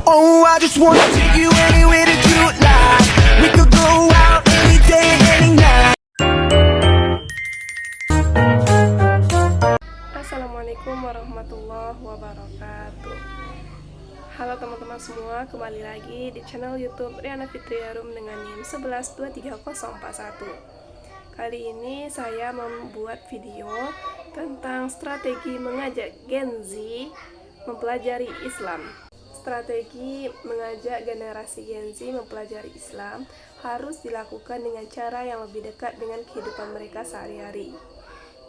Oh, I just wanna take you anywhere that you'd like. We could go out any day, any night. Assalamualaikum warahmatullahi wabarakatuh. Halo teman-teman semua, kembali lagi di channel YouTube Riana Fitriarum dengan NIM 11230041. Kali ini saya membuat video tentang strategi mengajak Gen Z mempelajari Islam. Strategi mengajak generasi Gen Z mempelajari Islam harus dilakukan dengan cara yang lebih dekat dengan kehidupan mereka sehari-hari.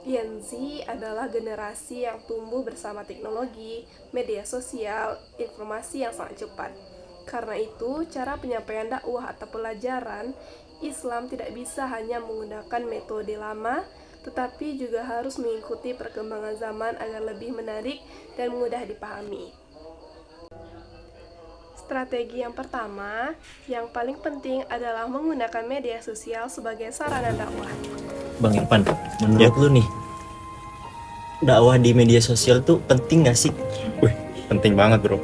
Gen Z adalah generasi yang tumbuh bersama teknologi, media sosial, informasi yang sangat cepat. Karena itu, cara penyampaian dakwah atau pelajaran Islam tidak bisa hanya menggunakan metode lama, tetapi juga harus mengikuti perkembangan zaman agar lebih menarik dan mudah dipahami. Strategi yang pertama, yang paling penting adalah menggunakan media sosial sebagai sarana dakwah. Bang Irfan, menurut lu nih, dakwah di media sosial tuh penting gak sih? Wih, penting banget bro.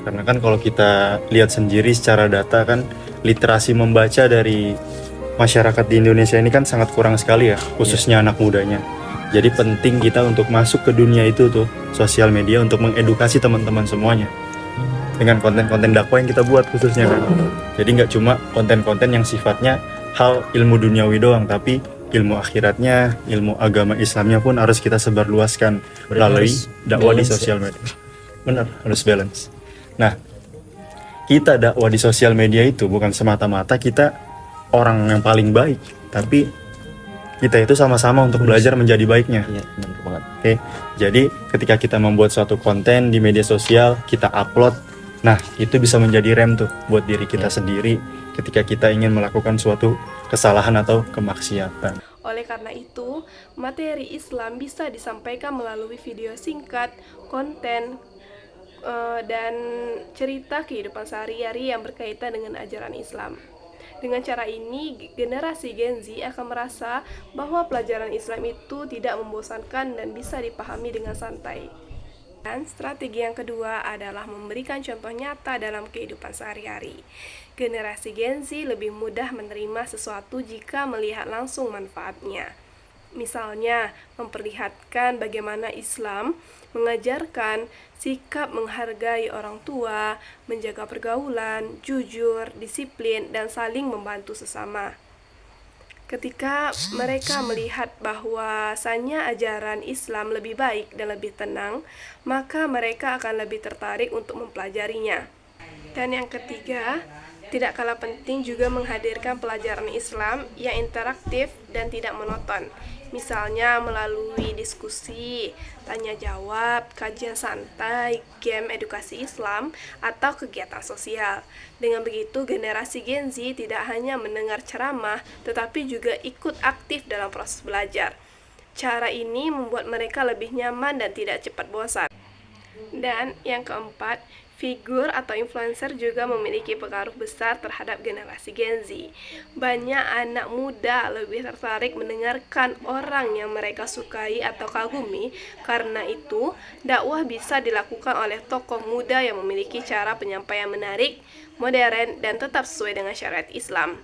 Karena kan kalau kita lihat sendiri secara data kan, literasi membaca dari masyarakat di Indonesia ini kan sangat kurang sekali ya, khususnya anak mudanya. Jadi penting kita untuk masuk ke dunia itu tuh, sosial media, untuk mengedukasi teman-teman semuanya dengan konten-konten dakwah yang kita buat khususnya kan. Jadi nggak cuma konten-konten yang sifatnya hal ilmu duniawi doang, tapi ilmu akhiratnya, ilmu agama Islamnya pun harus kita sebarluaskan melalui dakwah di sosial media. Benar, harus balance. Nah, kita dakwah di sosial media itu bukan semata-mata kita orang yang paling baik, tapi kita itu sama-sama untuk belajar menjadi baiknya. Iya, benar banget. Oke, jadi ketika kita membuat suatu konten di media sosial, kita upload, nah itu bisa menjadi rem tuh buat diri kita sendiri ketika kita ingin melakukan suatu kesalahan atau kemaksiatan. Oleh karena itu, materi Islam bisa disampaikan melalui video singkat, konten, dan cerita kehidupan sehari-hari yang berkaitan dengan ajaran Islam. Dengan cara ini, generasi Gen Z akan merasa bahwa pelajaran Islam itu tidak membosankan dan bisa dipahami dengan santai. Dan strategi yang kedua adalah memberikan contoh nyata dalam kehidupan sehari-hari. Generasi Gen Z lebih mudah menerima sesuatu jika melihat langsung manfaatnya. Misalnya, memperlihatkan bagaimana Islam mengajarkan sikap menghargai orang tua, menjaga pergaulan, jujur, disiplin, dan saling membantu sesama. Ketika mereka melihat bahwasannya ajaran Islam lebih baik dan lebih tenang, maka mereka akan lebih tertarik untuk mempelajarinya. Dan yang ketiga, tidak kalah penting juga menghadirkan pelajaran Islam yang interaktif dan tidak monoton. Misalnya melalui diskusi, tanya jawab, kajian santai, game edukasi Islam, atau kegiatan sosial. Dengan begitu, generasi Gen Z tidak hanya mendengar ceramah, tetapi juga ikut aktif dalam proses belajar. Cara ini membuat mereka lebih nyaman dan tidak cepat bosan. Dan yang keempat, figur atau influencer juga memiliki pengaruh besar terhadap generasi Gen Z. Banyak anak muda lebih tertarik mendengarkan orang yang mereka sukai atau kagumi. Karena itu, dakwah bisa dilakukan oleh tokoh muda yang memiliki cara penyampaian menarik, modern, dan tetap sesuai dengan syariat Islam.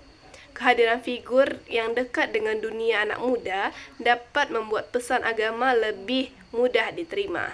Kehadiran figur yang dekat dengan dunia anak muda dapat membuat pesan agama lebih mudah diterima.